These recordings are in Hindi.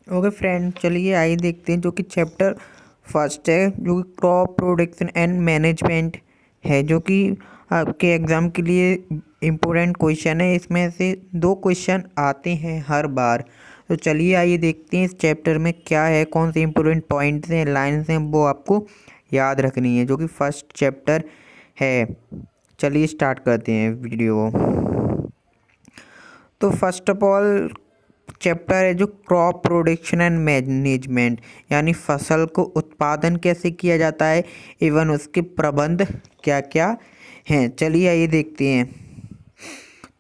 ओके फ्रेंड, चलिए आइए देखते हैं जो कि चैप्टर फर्स्ट है, जो कि क्रॉप प्रोडक्शन एंड मैनेजमेंट है, जो कि आपके एग्ज़ाम के लिए इम्पोर्टेंट क्वेश्चन है। इसमें से 2 क्वेश्चन आते हैं हर बार। तो चलिए आइए देखते हैं इस चैप्टर में क्या है, कौन से इम्पोर्टेंट पॉइंट्स हैं, लाइन्स हैं, वो आपको याद रखनी है, जो कि फर्स्ट चैप्टर है। चलिए स्टार्ट करते हैं वीडियो। तो फर्स्ट ऑफ ऑल चैप्टर है जो क्रॉप प्रोडक्शन एंड मैनेजमेंट, यानी फसल को उत्पादन कैसे किया जाता है एवं उसके प्रबंध क्या क्या हैं। चलिए आइए देखते हैं।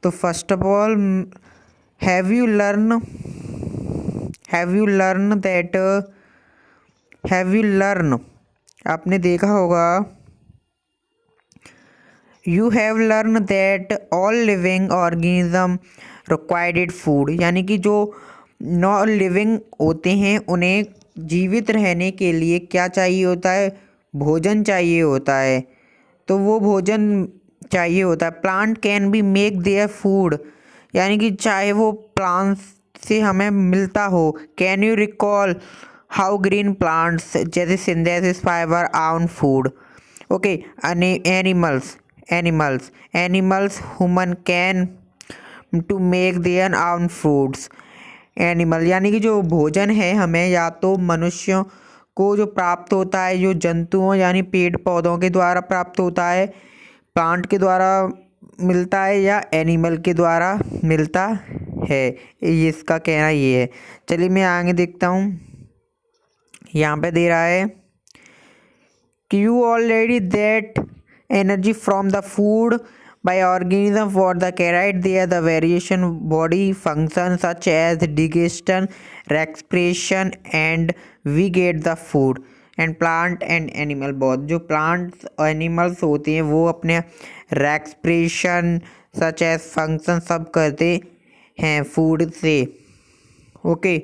तो first of all, have you learn that have you learn आपने देखा होगा, you have learn that all living organism required food, यानी कि जो नॉन लिविंग होते हैं उन्हें जीवित रहने के लिए क्या चाहिए होता है, भोजन चाहिए होता है। तो वो भोजन चाहिए होता है। Plant can be make their food, यानी कि चाहे वो प्लांट्स से हमें मिलता हो। Can you recall how green plants जैसे synthesis fibre own food. Okay, animals human can to make their own foods. Animal यानी कि जो भोजन है हमें या तो मनुष्यों को जो प्राप्त होता है, जो जंतुओं यानी पेड़ पौधों के द्वारा प्राप्त होता है, प्लांट के द्वारा मिलता है, या एनिमल के द्वारा मिलता है। ये इसका कहना ये है। चलिए मैं आगे देखता हूँ। यहाँ पे दे रहा है कि you already that energy from the food by organism for the carrot there the variation body functions such as digestion, respiration, and we get the food and plant and animal both। जो plants animals होते हैं वो अपने respiration such as function सब करते हैं फूड से। ओके,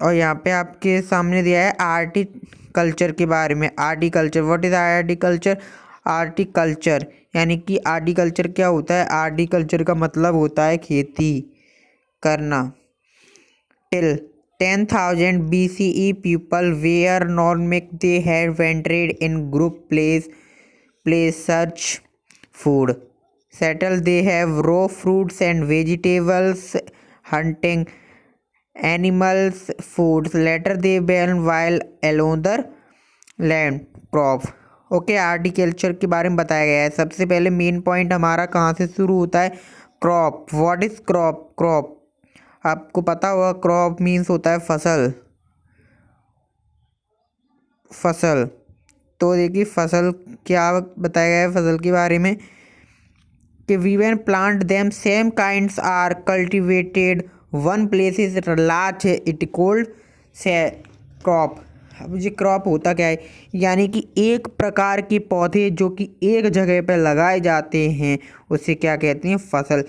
और यहाँ पे आपके सामने दिया है आर्टिकल्चर के बारे में। आर्टिकल्चर, व्हाट इज आर्टिकल्चर? आर्टिकल्चर यानी कि आर्टिकल्चर क्या होता है? आर्टिकल्चर का मतलब होता है खेती करना। Till 10,000 BCE people were nomadic, they had ventured in group place search food settle, they have raw fruits and vegetables, hunting animals foods, later they burn while along the land crop। Okay, agriculture के बारे में बताया गया है। सबसे पहले मेन पॉइंट हमारा कहाँ से शुरू होता है? Crop. What is crop? Crop आपको पता होगा, क्रॉप मीन्स होता है फसल। फसल तो देखिए फसल क्या बताया गया है फसल के बारे में कि we when plant them same kinds are cultivated one place is large it called से क्रॉप। अब ये क्रॉप होता क्या है? यानी कि एक प्रकार के पौधे जो कि एक जगह पर लगाए जाते हैं उसे क्या कहते हैं? फसल।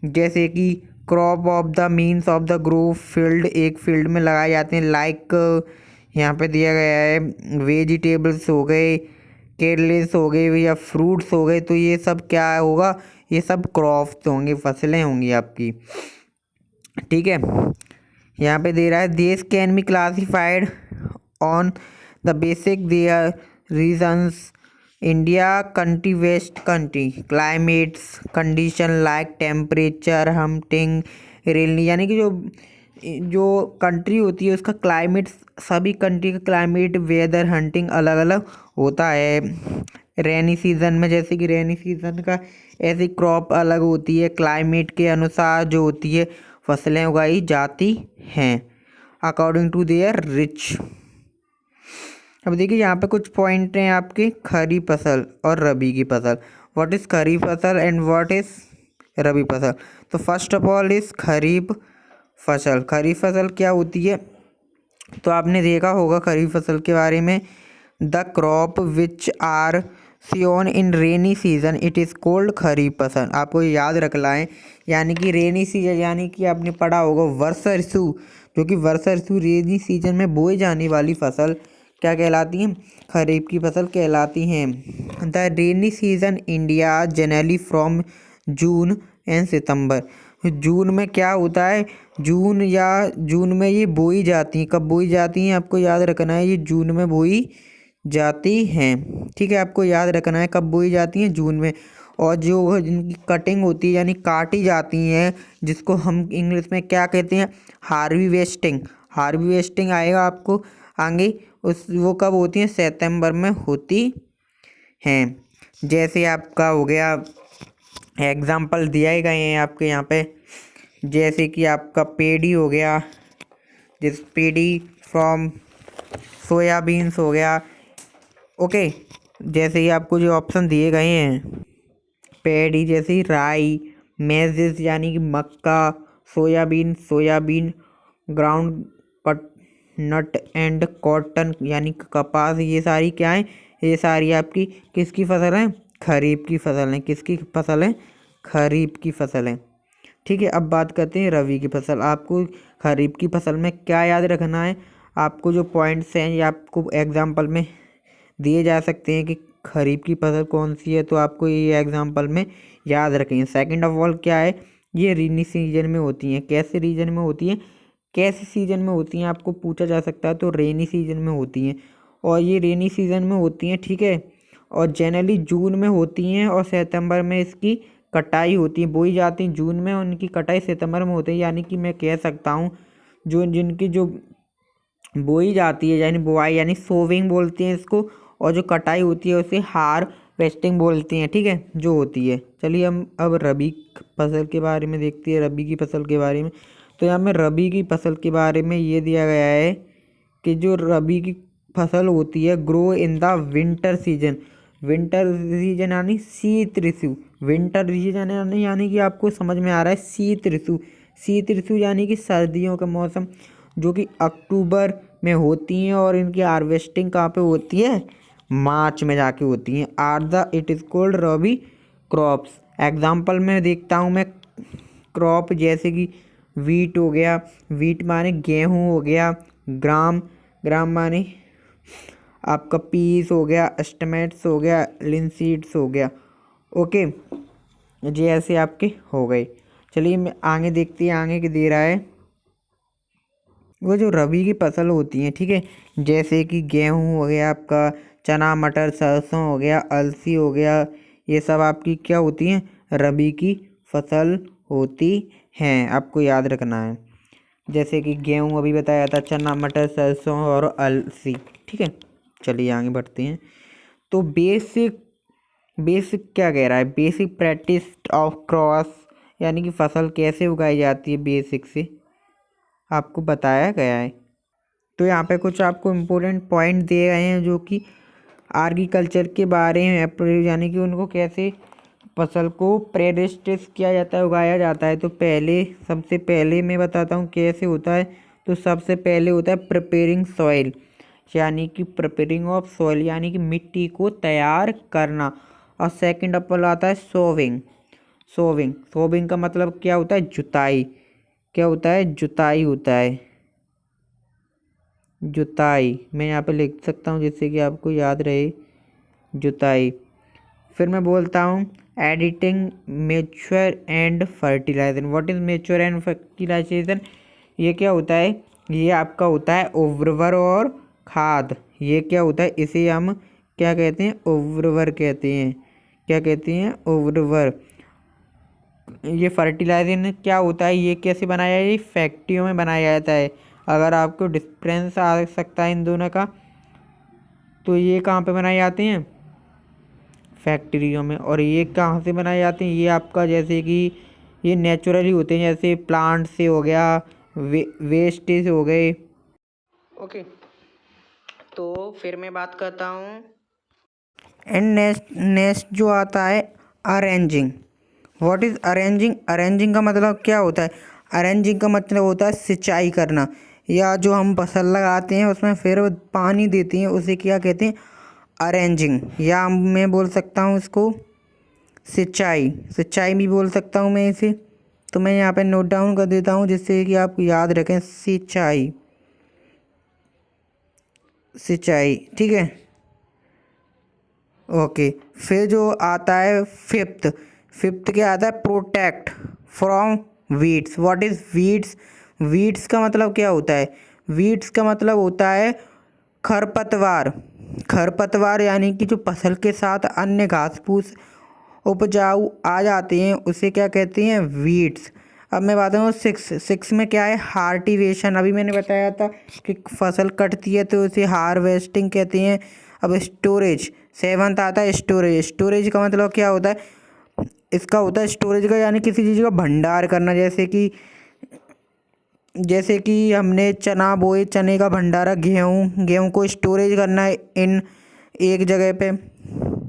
जैसे कि crop of the means of the grow field, एक फील्ड में लगाए जाते हैं। लाइक यहाँ पे दिया गया है वेजिटेबल्स हो गए, केरलेस हो गए या फ्रूट्स हो गए। तो ये सब क्या होगा? ये सब क्रॉप्स होंगे, फसलें होंगी आपकी। ठीक है, यहाँ पे दे रहा है देश can be classified on the basic their reasons. India country, west country, climates condition like temperature, humidity, rain, यानी कि जो कंट्री होती है उसका क्लाइमेट, सभी कंट्री का क्लाइमेट, वेदर, हंटिंग अलग अलग होता है। रेनी सीज़न में, जैसे कि रेनी सीज़न का ऐसी क्रॉप अलग होती है, क्लाइमेट के अनुसार जो होती है फसलें उगाई जाती हैं अकॉर्डिंग टू देयर रिच। अब देखिए यहाँ पे कुछ पॉइंट हैं आपके, खरीफ फसल और रबी की फसल। व्हाट इज़ खरीफ फसल एंड व्हाट इज़ रबी फसल? तो फर्स्ट ऑफ ऑल इज़ खरीफ फसल। खरीफ फसल क्या होती है? तो आपने देखा होगा खरीफ फसल के बारे में, the crop which are sown in rainy season it is called kharif फसल। आपको याद रखना है, यानी कि रेनी सीजन, यानी कि आपने पढ़ा होगा वर्षा ऋतु, जो कि वर्षा ऋतु रेनी सीजन में बोई जाने वाली फसल क्या कहलाती हैं? खरीफ की फसल कहलाती हैं। The rainy season India generally from June and September. जून में क्या होता है, जून में ये बोई जाती हैं। कब बोई जाती हैं आपको याद रखना है, ये जून में बोई जाती हैं। ठीक है, आपको याद रखना है कब बोई जाती हैं, जून में। और जो जिनकी कटिंग होती है यानी काटी जाती हैं, जिसको हम इंग्लिश में क्या कहते हैं, हार्वेस्टिंग। हार्वेस्टिंग आएगा आपको आगे, उस वो कब होती हैं, सितंबर में होती हैं। जैसे आपका हो गया, एग्जाम्पल दिए गए हैं आपके यहाँ पे, जैसे कि आपका पेडी हो गया, जिस पेडी फ्रॉम सोयाबीन्स हो गया। ओके, जैसे ही आपको जो ऑप्शन दिए गए हैं, पेडी जैसे राई, मेजिस यानी कि मक्का, soybean, ground cut nut and cotton यानी कि कपास, ये सारी क्या है, ये सारी आपकी किसकी फसल है, खरीफ की फसल है। किसकी फसल है, खरीफ की फसल है। ठीक है, अब बात करते हैं रबी की फसल। आपको खरीफ की फसल में क्या याद रखना है, आपको जो पॉइंट्स हैं ये आपको एग्जाम्पल में दिए जा सकते हैं कि खरीफ की फसल कौन सी है, तो आपको ये एग्जाम्पल में याद रखेंगे। सेकंड ऑफ ऑल क्या है, ये रेनी सीजन में होती हैं। कैसे रीजन में होती हैं, कैसे सीजन में होती हैं आपको पूछा जा सकता है, तो रेनी सीजन में होती हैं। और ये रेनी सीजन में होती हैं, ठीक है, और जनरली जून में होती हैं और सितंबर में इसकी कटाई होती है। बोई जाती हैं जून में, उनकी कटाई सितंबर में होती है। यानी कि मैं कह सकता हूँ जो जिनकी जो बोई जाती है यानी बुआई यानी सोविंग बोलते हैं इसको, और जो कटाई होती है उसे हार्वेस्टिंग बोलते हैं। ठीक है, जो होती है। चलिए हम अब रबी फसल के बारे में देखते हैं, रबी की फसल के बारे में। तो यहाँ में रबी की फसल के बारे में ये दिया गया है कि जो रबी की फसल होती है, grow in the winter season. Winter season यानी शीत ऋतु। विंटर सीजन यानी कि आपको समझ में आ रहा है, शीत ऋतु। शीत ऋतु यानी कि सर्दियों का मौसम, जो कि अक्टूबर में होती हैं। और इनकी हार्वेस्टिंग कहाँ पे होती है, मार्च में जाके होती हैं। Are the it is called rabi crops. Example में देखता हूँ मैं क्रॉप, जैसे कि वीट हो गया, वीट माने गेहूँ हो गया, ग्राम माने आपका पीस हो गया, एस्टिमेट्स हो गया, लिनसीड्स हो गया। ओके, ये ऐसे आपके हो गए। चलिए मैं आगे देखते हैं, आगे की दे रहा है वो जो रबी की फसल होती हैं। ठीक है, जैसे कि गेहूँ हो गया आपका, चना मटर सरसों हो गया, अलसी हो गया, ये सब आपकी क्या होती हैं, रबी की फसल होती हैं। आपको याद रखना है, जैसे कि गेहूँ अभी बताया था, चना मटर सरसों और अलसी। ठीक है, चलिए आगे बढ़ते हैं। तो बेसिक बेसिक क्या कह रहा है, बेसिक प्रैक्टिस ऑफ क्रॉस यानी कि फसल कैसे उगाई जाती है, बेसिक से आपको बताया गया है। तो यहाँ पे कुछ आपको इम्पोर्टेंट पॉइंट दिए गए हैं जो कि एग्रीकल्चर के बारे में, यानी कि उनको कैसे फसल को प्रेडिस्टिस किया जाता है, उगाया जाता है। तो सबसे पहले मैं बताता हूँ कैसे होता है। तो सबसे पहले होता है प्रिपेयरिंग सॉइल, यानी कि प्रिपेयरिंग ऑफ सॉइल यानी कि मिट्टी को तैयार करना। और सेकंड अपर आता है सोविंग। सोविंग का मतलब क्या होता है, जुताई। क्या होता है, जुताई होता है। जुताई मैं यहाँ पे लिख सकता हूँ जिससे कि आपको याद रहे, जुताई। फिर मैं बोलता हूँ editing, manure and fertilization. What is manure and fertilization, ये क्या होता है, ये आपका होता है उर्वर और खाद। ये क्या होता है, इसे हम क्या कहते हैं, उर्वर कहते हैं। क्या कहते हैं, उर्वर। ये फर्टिलाइजेशन क्या होता है, ये कैसे बनाया है, ये फैक्ट्रियों में बनाया जाता है। अगर आपको डिफरेंस आ सकता है इन दोनों का, तो ये कहाँ पे बनाए जाते हैं, फैक्ट्रियों में। और ये कहाँ से बनाए जाते हैं, ये आपका जैसे कि ये नेचुरली होते हैं, जैसे प्लांट से हो गया, वेस्ट से हो गए। ओके, तो फिर मैं बात करता हूँ एंड नेक्स्ट जो आता है arranging. What is arranging, arranging का मतलब क्या होता है, अरेंजिंग का मतलब होता है सिंचाई करना, या जो हम फसल लगाते हैं उसमें फिर पानी देते हैं, उसे क्या कहते हैं, अरेंजिंग। या मैं बोल सकता हूँ इसको सिंचाई भी बोल सकता हूँ मैं इसे। तो मैं यहाँ पे नोट डाउन कर देता हूँ जिससे कि आप याद रखें, सिंचाई। ठीक है, ओके। फिर जो आता है फिफ्थ क्या आता है, protect from weeds. What is weeds? Weeds का मतलब क्या होता है? वीड्स का मतलब होता है खरपतवार। खरपतवार यानी कि जो फसल के साथ अन्य घास फूस उपजाऊ आ जाते हैं उसे क्या कहते हैं? वीड्स। अब मैं बात करूँ सिक्स में क्या है? हार्टिवेशन। अभी मैंने बताया था कि फसल कटती है तो उसे हार्वेस्टिंग कहते हैं। अब स्टोरेज, सेवंथ आता है स्टोरेज। स्टोरेज का मतलब क्या होता है? इसका होता है स्टोरेज का यानी किसी चीज़ का भंडार करना। जैसे कि हमने चना बोए, चने का भंडारा, गेहूँ को स्टोरेज करना है इन एक जगह पे।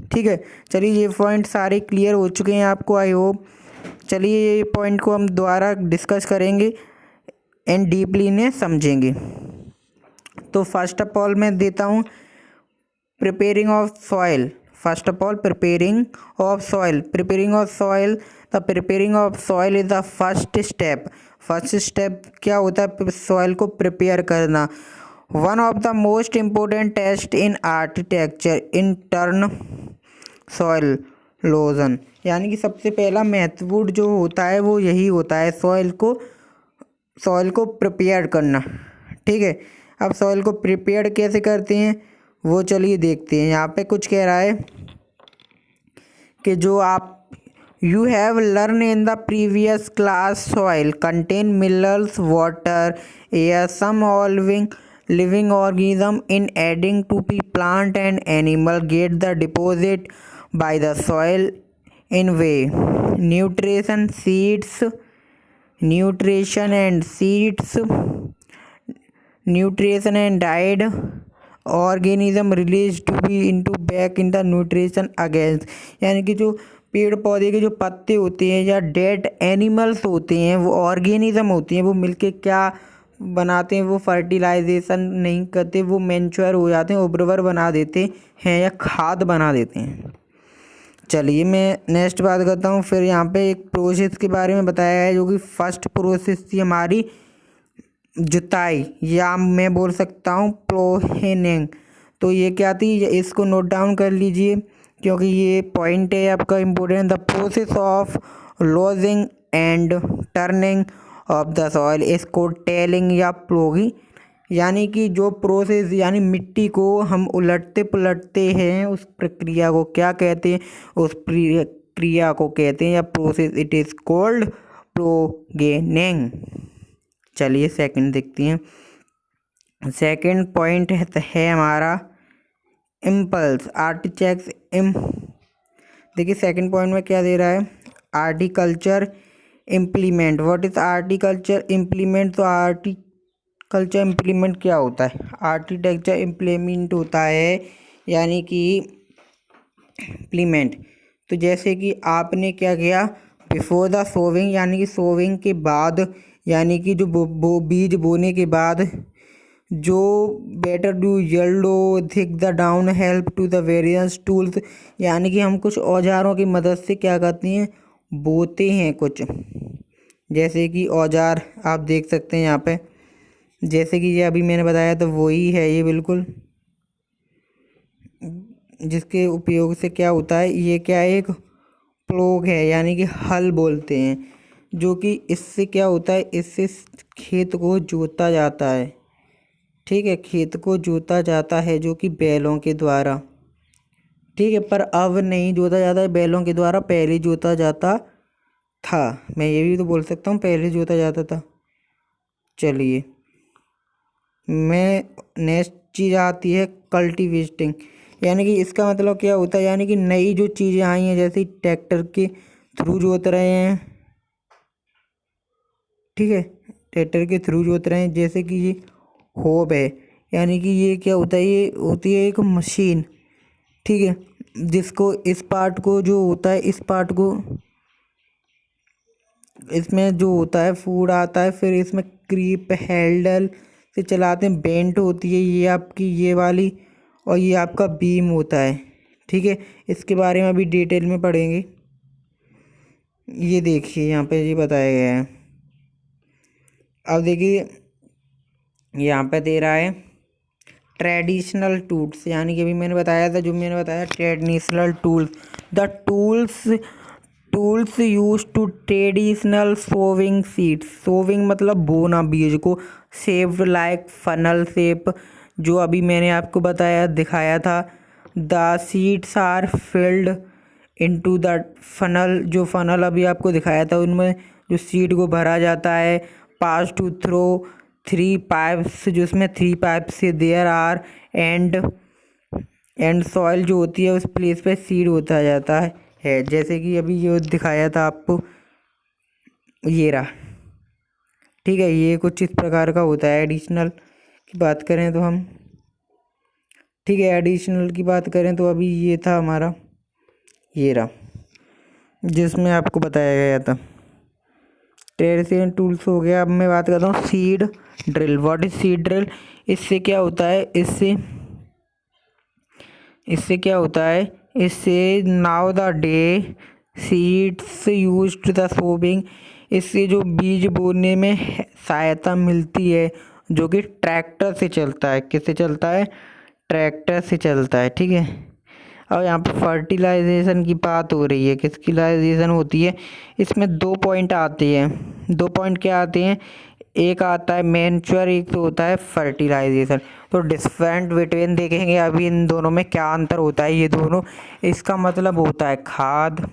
ठीक है, चलिए ये पॉइंट सारे क्लियर हो चुके हैं आपको, आई होप। चलिए ये पॉइंट को हम दोबारा डिस्कस करेंगे एंड डीपली इन्हें समझेंगे। तो फर्स्ट ऑफ ऑल मैं देता हूँ preparing of soil. First of all, preparing of soil. Preparing of soil. The preparing of soil is the first step. First step क्या होता है? सॉइल को प्रिपेयर करना। One of the most important test in architecture in turn soil loosen, यानी कि सबसे पहला महत्वपूर्ण जो होता है वो यही होता है, सॉइल को प्रिपेयर करना। ठीक है, अब सॉइल को प्रिपेयर कैसे करते हैं वो चलिए देखते हैं। यहाँ पे कुछ कह रहा है कि जो आप you have learn in the previous class soil contain minerals, water, air, some living organism in adding to be plant and animal get the deposit by the soil in way nutrition and died organism release to be into back in the nutrition against, यानी कि जो पेड़ पौधे के जो पत्ते होते हैं या डेड एनिमल्स होते हैं, वो ऑर्गेनिज्म होती हैं, वो मिलके क्या बनाते हैं? वो फर्टिलाइजेशन नहीं करते, वो मैन्योर हो जाते हैं, उर्वर बना देते हैं या खाद बना देते हैं। चलिए मैं नेक्स्ट बात करता हूँ। फिर यहाँ पे एक प्रोसेस के बारे में बताया गया है जो कि फर्स्ट प्रोसेस थी हमारी जुताई, या मैं बोल सकता हूँ प्लोहेनिंग। तो ये क्या थी, इसको नोट डाउन कर लीजिए क्योंकि ये पॉइंट है आपका important. The process of lodging and turning of the soil इसको टेलिंग या प्लोगिंग, यानी कि जो प्रोसेस यानी मिट्टी को हम उलटते पुलटते हैं उस प्रक्रिया को क्या कहते हैं? उस प्रक्रिया को कहते हैं या प्रोसेस, इट इज़ कॉल्ड प्लोगेनिंग। चलिए सेकंड देखते हैं। सेकंड पॉइंट है हमारा इम्पल्स आर्टिचेक्स देखिए सेकंड पॉइंट में क्या दे रहा है? Agriculture implement. What is agriculture implement? तो आर्टिकल्चर इम्प्लीमेंट क्या होता है? आर्किटेक्चर इम्प्लीमेंट होता है यानी कि इम्प्लीमेंट। तो जैसे कि आपने क्या किया बिफोर द सोविंग, यानी कि सोविंग के बाद, यानी कि जो बीज बोने के बाद जो better do yield thick the down help to the various tools, यानी कि हम कुछ औजारों की मदद से क्या करते हैं? बोते हैं कुछ। जैसे कि औजार आप देख सकते हैं यहाँ पे, जैसे कि ये अभी मैंने बताया तो वही है ये बिल्कुल, जिसके उपयोग से क्या होता है, ये क्या है? एक प्लोग है यानी कि हल बोलते हैं, जो कि इससे क्या होता है? इससे खेत को जोता जाता है। ठीक है, खेत को जोता जाता है जो कि बैलों के द्वारा। ठीक है, पर अब नहीं जोता जाता है बैलों के द्वारा, पहले जोता जाता था। मैं ये भी तो बोल सकता हूँ पहले जोता जाता था। चलिए मैं नेक्स्ट चीज़ आती है कल्टीवेटिंग, यानी कि इसका मतलब क्या होता है? यानी कि नई जो चीज़ें आई हैं जैसे ट्रैक्टर के थ्रू जोत रहे हैं। ठीक है, ट्रैक्टर के थ्रू जोत रहे हैं, जैसे कि ये होब है, यानी कि ये क्या होता है? ये होती है एक मशीन। ठीक है, जिसको इस पार्ट को जो होता है, इस पार्ट को इसमें जो होता है फूड आता है, फिर इसमें क्रीप हैंडल से चलाते हैं। बेंट होती है ये आपकी ये वाली, और ये आपका बीम होता है। ठीक है, इसके बारे में अभी डिटेल में पढ़ेंगे। ये देखिए यहाँ पे ये बताया गया है। अब देखिए यहाँ पे दे रहा है ट्रेडिशनल टूल्स, यानी कि अभी मैंने बताया था, जो मैंने बताया traditional tools, the tools tools use to traditional sowing seeds, sowing मतलब बोना बीज को, शेप्ड लाइक फनल शेप, जो अभी मैंने आपको बताया दिखाया था। The seeds are filled into the funnel, जो फनल अभी आपको दिखाया था उनमें जो सीड को भरा जाता है। पास टू थ्रो 3 पाइप्स, जो उसमें 3 पाइप से देयर आर एंड सॉइल जो होती है उस प्लेस पे सीड होता जाता है। जैसे कि अभी जो दिखाया था आपको ये रहा, ठीक है। ये कुछ इस प्रकार का होता है। एडिशनल की बात करें तो हम, ठीक है, एडिशनल की बात करें तो अभी ये था हमारा, ये रहा जिसमें आपको बताया गया था। ट्रेडिशनल टूल्स हो गया। अब मैं बात करता हूँ seed drill. What is seed drill? इससे क्या होता है, इससे क्या होता है, इससे now the day seeds use to the sowing, इससे जो बीज बोने में सहायता मिलती है, जो कि ट्रैक्टर से चलता है। किससे चलता है? ट्रैक्टर से चलता है, ठीक है। और यहाँ पे फर्टिलाइजेशन की बात हो रही है, किसकी लाइजेशन होती है? इसमें 2 पॉइंट आते हैं। 2 पॉइंट क्या आते हैं? एक आता है मैन्योर, एक तो होता है फर्टिलाइजेशन। तो डिफरेंट बिटवीन देखेंगे अभी इन दोनों में क्या अंतर होता है। ये दोनों, इसका मतलब होता है खाद,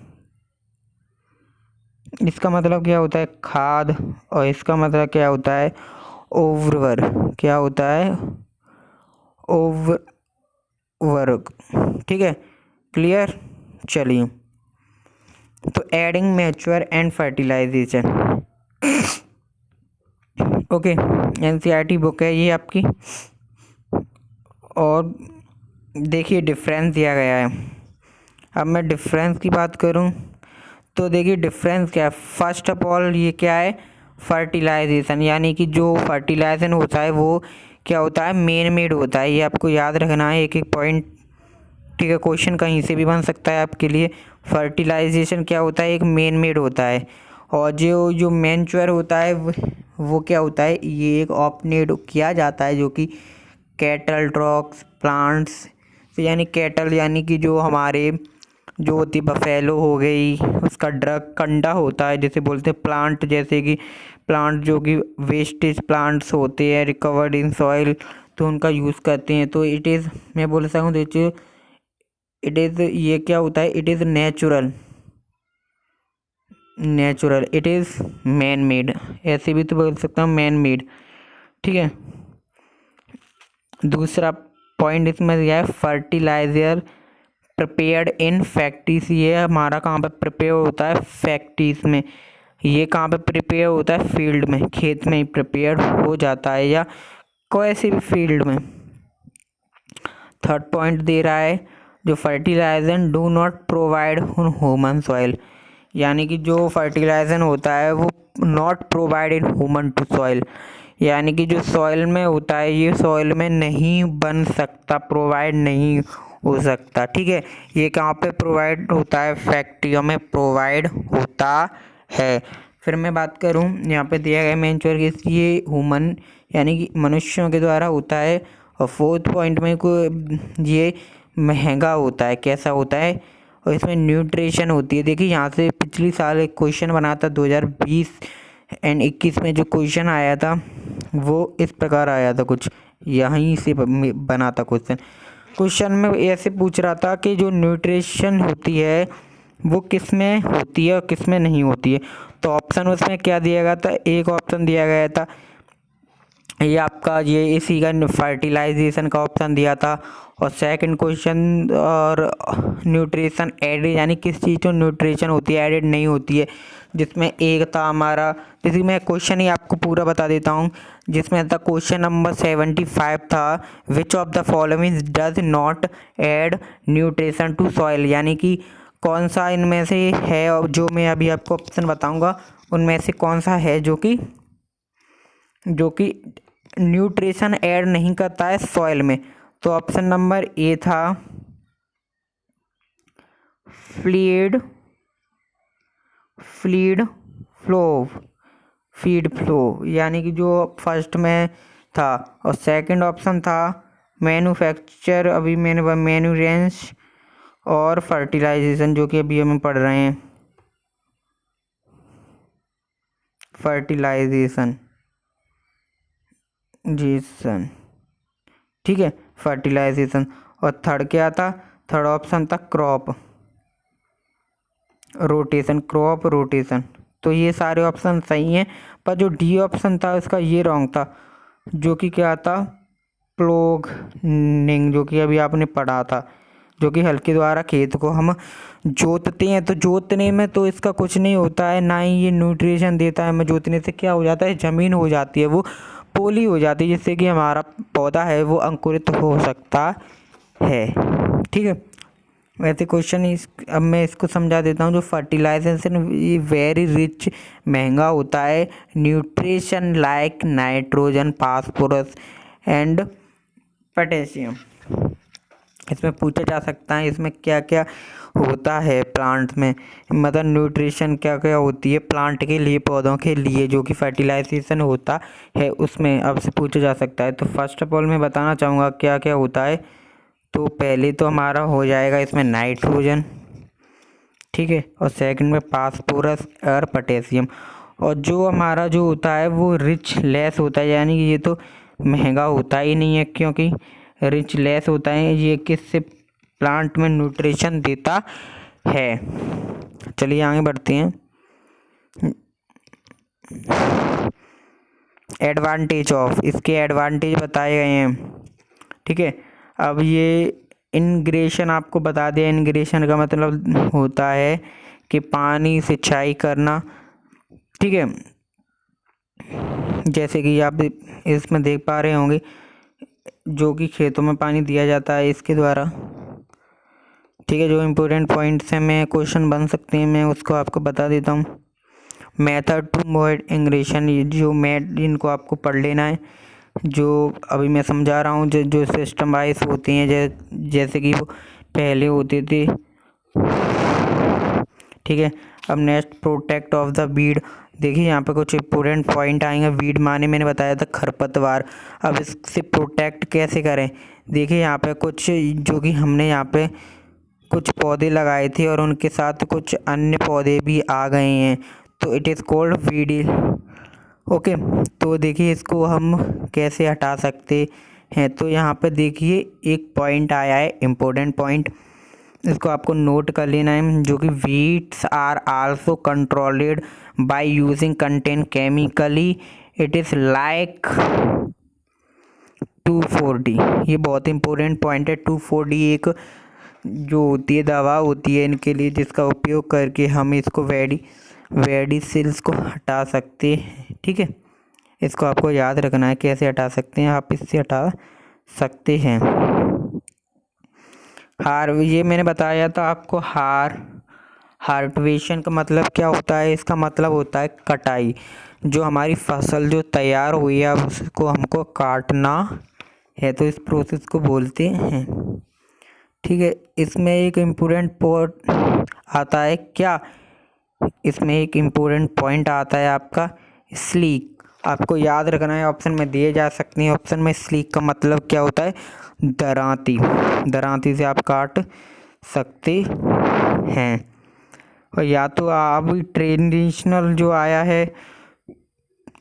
इसका मतलब क्या होता है? खाद। और इसका मतलब क्या होता है? ओवर, क्या होता है? ओवर, ठीक है, क्लियर। चलिए, तो adding manure and fertilization, okay, NCERT book है ये आपकी। और देखिए डिफरेंस दिया गया है। अब मैं डिफरेंस की बात करूं तो देखिए डिफरेंस क्या है। फर्स्ट ऑफ ऑल ये क्या है? फर्टिलाइजेशन, यानी कि जो फर्टिलाइजेशन होता है वो क्या होता है? मेन मेड होता है। ये आपको याद रखना है, एक एक पॉइंट, ठीक है। क्वेश्चन कहीं से भी बन सकता है आपके लिए। फर्टिलाइजेशन क्या होता है? एक मेन मेड होता है। और जो मैन्योर होता है वो क्या होता है? ये एक ऑप्टेड किया जाता है, जो कि कैटल ड्रॉग्स प्लांट्स, यानी कैटल यानी कि जो हमारे जो होती बफेलो हो गई, उसका ड्रग कंडा होता है जिसे बोलते हैं प्लांट। जैसे कि प्लांट जो कि वेस्टेज प्लांट्स होते हैं रिकवर्ड इन सॉइल, तो उनका यूज़ करते हैं। तो इट इज़, मैं बोल सकता हूँ देखिए, इट इज़, ये क्या होता है? It is natural, it is man made, ऐसे भी तो बोल सकता हूँ मैन मेड, ठीक है। दूसरा पॉइंट इसमें दिया है फर्टिलाइज़र प्रिपेयर्ड इन फैक्ट्रीज। ये हमारा कहाँ पे प्रिपेयर होता है? फैक्ट्रीज में। ये कहाँ पे प्रिपेयर होता है? फील्ड में, खेत में ही प्रिपेयर हो जाता है, या कोई ऐसी भी फील्ड में। थर्ड पॉइंट दे रहा है जो fertilizer do not provide on human soil, यानी कि जो फर्टिलाइजर होता है वो not provide in human to soil, यानी कि जो सॉइल में होता है ये सॉइल में नहीं बन सकता, प्रोवाइड नहीं हो सकता, ठीक है। ये कहाँ पे प्रोवाइड होता है? फैक्ट्रियों में प्रोवाइड होता है। फिर मैं बात करूँ यहाँ पे दिया गया मैन्योर कि ये ह्यूमन यानी कि मनुष्यों के द्वारा होता है। और फोर्थ पॉइंट में को ये महंगा होता है। कैसा होता है? और इसमें न्यूट्रिशन होती है। देखिए यहाँ से पिछली साल एक क्वेश्चन बना था 2020 एंड 21 में, जो क्वेश्चन आया था वो इस प्रकार आया था, कुछ यहीं से बना था क्वेश्चन। क्वेश्चन में ऐसे पूछ रहा था कि जो न्यूट्रिशन होती है वो किस में होती है और किस में नहीं होती है। तो ऑप्शन उसमें क्या दिया गया था? एक ऑप्शन दिया गया था ये आपका, ये इसी का फर्टिलाइजेशन का ऑप्शन दिया था। और सेकंड क्वेश्चन और न्यूट्रिशन एडेड, यानी किस चीज़ को न्यूट्रिशन होती है एडेड नहीं होती है, जिसमें एक था हमारा, जैसे मैं क्वेश्चन ही आपको पूरा बता देता हूँ, जिसमें था क्वेश्चन नंबर 75 था, which of the following does not add nutrition to soil, यानी कि कौन सा इनमें से है, और जो मैं अभी आपको ऑप्शन बताऊँगा उनमें से कौन सा है जो कि न्यूट्रिशन ऐड नहीं करता है सॉइल में। तो ऑप्शन नंबर ए था फीड फ्लो, यानी कि जो फर्स्ट में था। और सेकंड ऑप्शन था मैन्युफैक्चर, अभी मैंने मैन्यूरेंस और फर्टिलाइजेशन, जो कि अभी हम पढ़ रहे हैं। फर्टिलाइजेशन जीसन, ठीक है, फर्टिलाइजेशन। और थर्ड क्या था? थर्ड ऑप्शन था क्रॉप रोटेशन, क्रॉप रोटेशन। तो ये सारे ऑप्शन सही हैं, पर जो डी ऑप्शन था उसका ये रॉन्ग था, जो कि क्या था? प्लोगनिंग, जो कि अभी आपने पढ़ा था, जो कि हल के द्वारा खेत को हम जोतते हैं। तो जोतने में तो इसका कुछ नहीं होता है, ना ही ये न्यूट्रिशन देता है हमें। जोतने से क्या हो जाता है? ज़मीन हो जाती है, वो पोली हो जाती है, जिससे कि हमारा पौधा है वो अंकुरित हो सकता है, ठीक है। वैसे क्वेश्चन इस अब मैं इसको समझा देता हूँ। जो फर्टिलाइजेशन ये वेरी रिच, महंगा होता है, nutrition like nitrogen, phosphorus and potassium. इसमें पूछा जा सकता है इसमें क्या क्या होता है प्लांट में, मतलब न्यूट्रिशन क्या क्या होती है प्लांट के लिए, पौधों के लिए, जो कि फर्टिलाइजेशन होता है उसमें अब से पूछा जा सकता है। तो फर्स्ट ऑफ ऑल मैं बताना चाहूँगा क्या क्या होता है। तो पहले तो हमारा हो जाएगा इसमें नाइट्रोजन, ठीक है, और सेकंड में फास्फोरस और पोटेशियम। और जो हमारा जो होता है वो रिच लेस होता है, यानी कि ये तो महंगा होता ही नहीं है, क्योंकि रिच लेस होता है। ये किससे प्लांट में न्यूट्रिशन देता है। चलिए आगे बढ़ते हैं। एडवांटेज ऑफ, इसके एडवांटेज बताए गए हैं, ठीक है। अब ये इनग्रेशन आपको बता दें, इनग्रेशन का मतलब होता है कि पानी सिंचाई करना, ठीक है। जैसे कि आप इसमें देख पा रहे होंगे, जो कि खेतों में पानी दिया जाता है इसके द्वारा, ठीक है। जो इम्पोर्टेंट पॉइंट्स हैं मैं क्वेश्चन बन सकते हैं, मैं उसको आपको बता देता हूँ। मेथड टू अवॉइड इंग्रेशन, जो इनको आपको पढ़ लेना है, जो अभी मैं समझा रहा हूँ। जो सिस्टम वाइज होते हैं, जैसे कि वो पहले होते थे, ठीक है। अब next protect of the weed, देखिए यहाँ पे कुछ इंपॉर्टेंट पॉइंट आएंगे। वीड माने मैंने बताया था खरपतवार। अब इससे प्रोटेक्ट कैसे करें? देखिए यहाँ पे कुछ, जो कि हमने यहाँ पे कुछ पौधे लगाए थे और उनके साथ कुछ अन्य पौधे भी आ गए हैं, तो it is called weed, okay. तो देखिए इसको हम कैसे हटा सकते हैं। तो यहाँ पे देखिए एक पॉइंट आया है, इम्पोर्टेंट पॉइंट, इसको आपको नोट कर लेना है, जो कि weeds are also controlled by using content chemically, it is like 2,4-D। ये बहुत इंपॉर्टेंट पॉइंट है। 2,4-D एक जो होती है दवा होती है इनके लिए, जिसका उपयोग करके हम इसको वेडिसिल्स को हटा सकते हैं, ठीक है। इसको आपको याद रखना है, कैसे हटा सकते हैं आप, इससे हटा सकते हैं। ये मैंने बताया था आपको। हार्वेस्टिंग का मतलब क्या होता है? इसका मतलब होता है कटाई। जो हमारी फसल जो तैयार हुई है अब उसको हमको काटना है, तो इस प्रोसेस को बोलते हैं, ठीक है। इसमें एक इम्पोर्टेंट पॉइंट आता है, क्या? इसमें एक इम्पोर्टेंट पॉइंट आता है आपका स्लीक, आपको याद रखना है। ऑप्शन में दिए जा सकते हैं। ऑप्शन में स्लीक का मतलब क्या होता है? दरांती से आप काट सकते हैं। और या तो आप ट्रेडिशनल जो आया है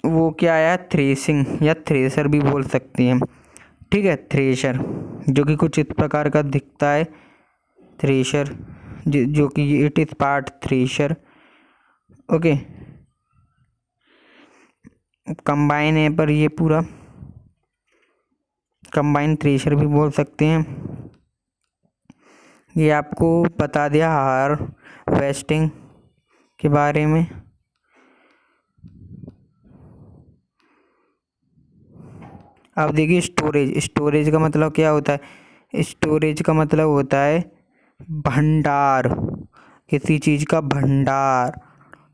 वो क्या आया? थ्रेसिंग या थ्रेसर भी बोल सकते हैं, ठीक है। थ्रेशर जो कि कुछ इस प्रकार का दिखता है, थ्रेशर जो कि it is part thresher, okay. Combine है, पर ये पूरा कंबाइन थ्रेशर भी बोल सकते हैं। ये आपको बता दिया हार्वेस्टिंग के बारे में। अब देखिए स्टोरेज का मतलब क्या होता है? स्टोरेज का मतलब होता है भंडार, किसी चीज़ का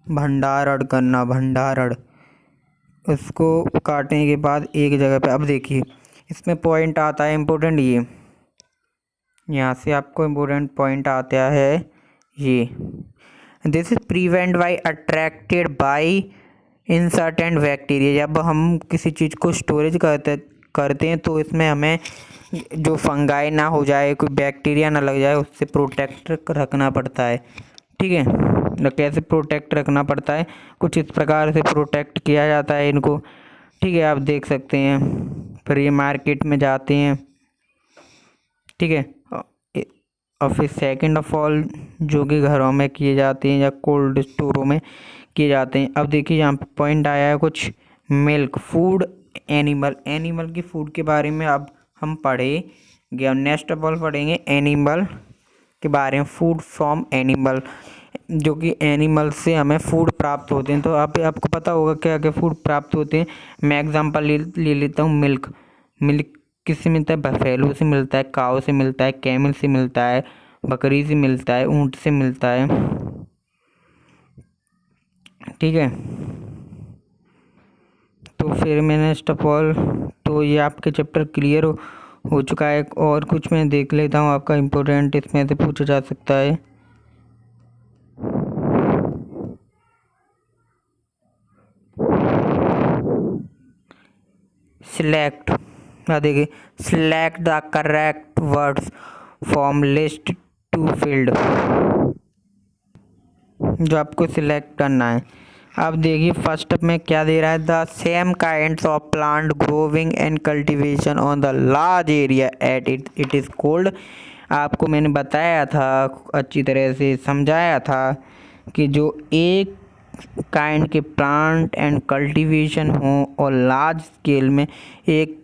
भंडारण करना, भंडारण, उसको काटने के बाद एक जगह पे। अब देखिए इसमें पॉइंट आता है इम्पोर्टेंट, ये यहाँ से आपको इम्पोर्टेंट पॉइंट आता है ये, this is prevent by attracted by insistent bacteria. जब हम किसी चीज़ को स्टोरेज करते हैं तो इसमें हमें जो फंगाई ना हो जाए, कोई बैक्टीरिया ना लग जाए, उससे प्रोटेक्ट रखना पड़ता है, ठीक है। कैसे प्रोटेक्ट रखना पड़ता है, कुछ इस प्रकार से प्रोटेक्ट किया जाता है इनको। ठीक है, आप देख सकते हैं। फिर ये मार्केट में जाते हैं। ठीक है, और फिर सेकंड ऑफ ऑल जो कि घरों में किए जाते हैं या कोल्ड स्टोरों में किए जाते हैं। अब देखिए यहाँ पे पॉइंट आया है कुछ मिल्क, फूड, एनिमल की फूड के बारे में अब हम पढ़ेंगे। अब नेक्स्ट ऑफ ऑल पढ़ेंगे एनिमल के बारे में, फूड फ्रॉम एनिमल, जो कि एनिमल से हमें फूड प्राप्त होते हैं। तो आपको पता होगा क्या क्या फूड प्राप्त होते हैं। मैं एग्जांपल ले लेता हूँ। मिल्क किससे मिलता है? बफेलो से मिलता है, काऊ से मिलता है, कैमल से मिलता है, बकरी से मिलता है, ऊँट से मिलता है। ठीक है, तो फिर मैंने नेक्स्ट ऑफ ऑल, तो ये आपके चैप्टर क्लियर हो चुका है। और कुछ मैं देख लेता हूँ आपका इम्पोर्टेंट इसमें से पूछा जा सकता है। सिलेक्ट, देखिए, select the correct words from list to field, जो आपको सिलेक्ट करना है। अब देखिए फर्स्ट में क्या दे रहा है, the same kinds of plant growing and cultivation on the large area at it is called. आपको मैंने बताया था, अच्छी तरह से समझाया था कि जो एक काइंड के प्लांट एंड कल्टीवेशन हो और लार्ज स्केल में एक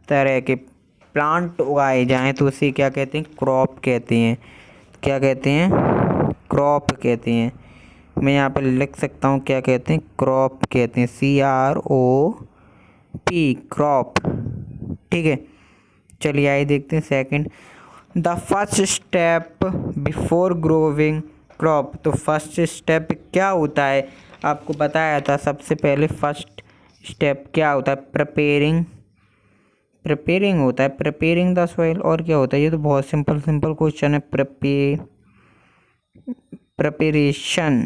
तरह के प्लांट उगाए जाएं तो उसे क्या कहते हैं? क्रॉप कहते हैं। क्या कहते हैं? क्रॉप कहते हैं। मैं यहाँ पर लिख सकता हूँ क्या कहते हैं? क्रॉप कहते हैं, CROP, क्रॉप। ठीक है, चलिए आइए देखते हैं second, the first step before growing crop. तो फर्स्ट स्टेप क्या होता है? आपको बताया था सबसे पहले फर्स्ट स्टेप क्या होता है? प्रिपेयरिंग होता है, प्रिपेयरिंग द सॉइल। और क्या होता है? ये तो बहुत सिंपल क्वेश्चन है। प्रिपरेशन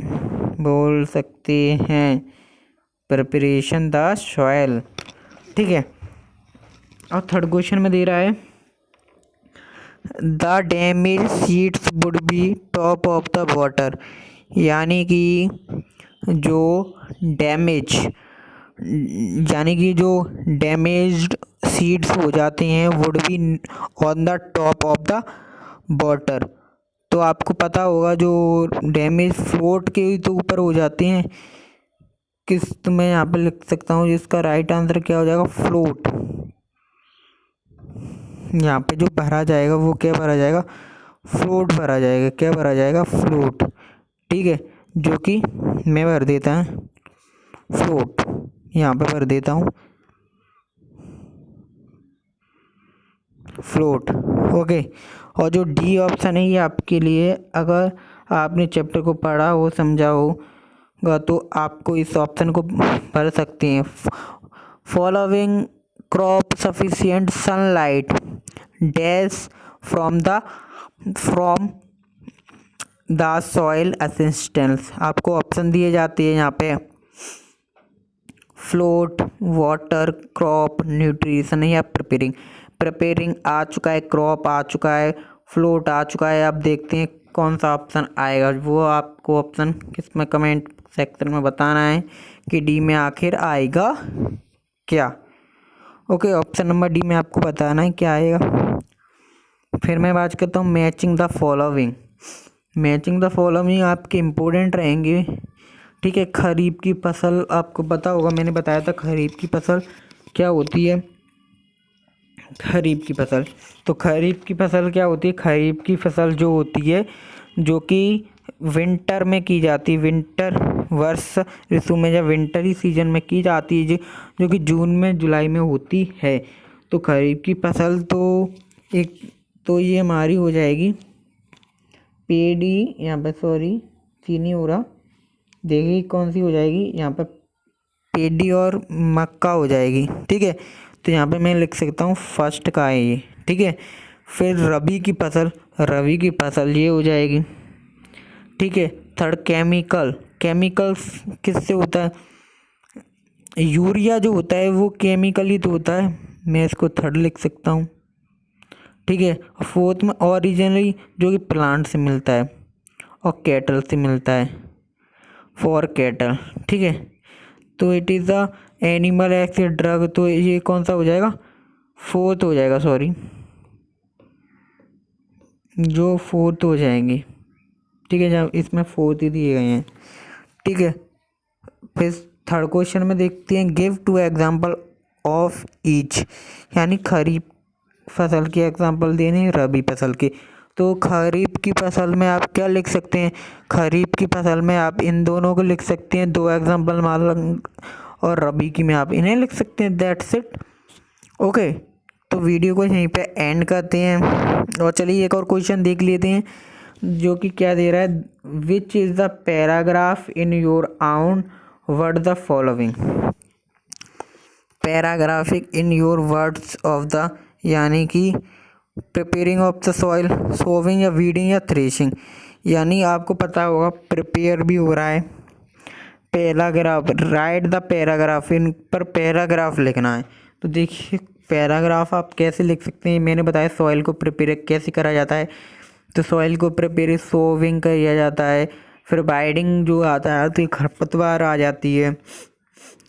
बोल सकते हैं, प्रिपरेशन द सॉइल। ठीक है, और थर्ड क्वेश्चन में दे रहा है, the damage seeds would be top of the water. यानी कि जो डैमेज्ड सीड्स हो जाते हैं would be on the top of the water. तो आपको पता होगा जो डैमेज फ्लोट के तो ऊपर हो जाते हैं। तो मैं यहाँ पे लिख सकता हूँ जिसका राइट आंसर क्या हो जाएगा? फ्लोट। यहाँ पे जो भरा जाएगा वो क्या भरा जाएगा? फ्लोट भरा जाएगा। क्या भरा जाएगा? फ्लोट। ठीक है, जो कि मैं भर देता है फ्लोट, यहाँ पे भर देता हूँ फ्लोट। ओके, और जो डी ऑप्शन है ये आपके लिए, अगर आपने चैप्टर को पढ़ा हो, समझा होगा तो आपको इस ऑप्शन को भर सकते हैं। Following crop sufficient sunlight dash from the soil assistance. आपको ऑप्शन दिए जाते हैं यहाँ पे, फ्लोट, वाटर, क्रॉप, न्यूट्रिशन या प्रिपेयरिंग आ चुका है, क्रॉप आ चुका है, फ्लोट आ चुका है। अब देखते हैं कौन सा ऑप्शन आएगा। वो आपको ऑप्शन किस में कमेंट सेक्शन में बताना है कि डी में आखिर आएगा क्या। ओके, ऑप्शन नंबर डी में आपको बताना है क्या आएगा। फिर मैं बात करता हूँ matching the following. Matching the following आपके इम्पोर्टेंट रहेंगे। ठीक है, खरीफ की फसल आपको पता होगा, मैंने बताया था खरीफ की फसल क्या होती है। खरीफ की फसल, तो खरीफ की फसल क्या होती है? खरीफ की फसल जो होती है जो कि विंटर में की जाती है, विंटर वर्ष ऋतु में, जब विंटरी सीजन में की जाती है, जो कि जून में जुलाई में होती है। तो खरीफ की फसल तो ये हमारी हो जाएगी पेडी, यहाँ पे सॉरी सी नहीं हो रहा, देखिए कौन सी हो जाएगी यहाँ पर, पेडी और मक्का हो जाएगी। ठीक है, तो यहाँ पे मैं लिख सकता हूँ फर्स्ट का है ये। ठीक है, फिर रबी की फसल ये हो जाएगी। ठीक है, थर्ड केमिकल्स किससे होता है? यूरिया जो होता है वो केमिकल ही तो होता है, मैं इसको थर्ड लिख सकता हूँ। ठीक है, फोर्थ में ओरिजिनली जो कि प्लांट से मिलता है और कैटल से मिलता है। फॉर कैटल, ठीक है। तो it is the animal x drug, तो ये कौन सा हो जाएगा, फोर्थ हो जाएगा, सॉरी जो फोर्थ हो जाएंगे, ठीक है, जब इसमें फोर्थ ही दिए गए हैं, ठीक है। फिर थर्ड क्वेश्चन में देखते हैं, give to example of each, यानी खरीफ फसल की एग्जाम्पल देनी, रबी फसल की। तो खरीफ की फसल में आप क्या लिख सकते हैं, खरीफ की फसल में आप इन दोनों को लिख सकते हैं, दो एग्जाम्पल मान, और रबी की में आप इन्हें लिख सकते हैं, दैट्स इट, ओके। तो वीडियो को यहीं पे एंड करते हैं और चलिए एक और क्वेश्चन देख लेते हैं, जो कि क्या दे रहा है, which is the paragraph in your own word the following, paragraphic in your words of the, यानी कि preparing of the soil, sowing या वीडिंग या थ्रेशिंग, यानी आपको पता होगा प्रिपेयर भी हो रहा है, paragraph, write the paragraph, in पर पैराग्राफ लिखना है। तो देखिए पैराग्राफ आप कैसे लिख सकते हैं, मैंने बताया सॉइल को प्रिपेयर कैसे करा जाता है, तो सॉइल को प्रिपेयर सोविंग किया जाता है, फिर बाइडिंग जो आता है तो खरपतवार आ जाती है,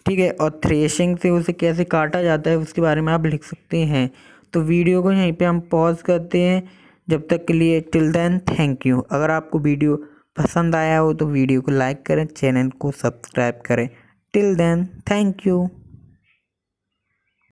ठीक है, और थ्रेशिंग से उसे कैसे काटा जाता है उसके बारे में आप लिख सकते हैं। तो वीडियो को यहीं पे हम पॉज करते हैं, जब तक के लिए टिल देन थैंक यू। अगर आपको वीडियो पसंद आया हो तो वीडियो को लाइक करें, चैनल को सब्सक्राइब करें। Till then thank you.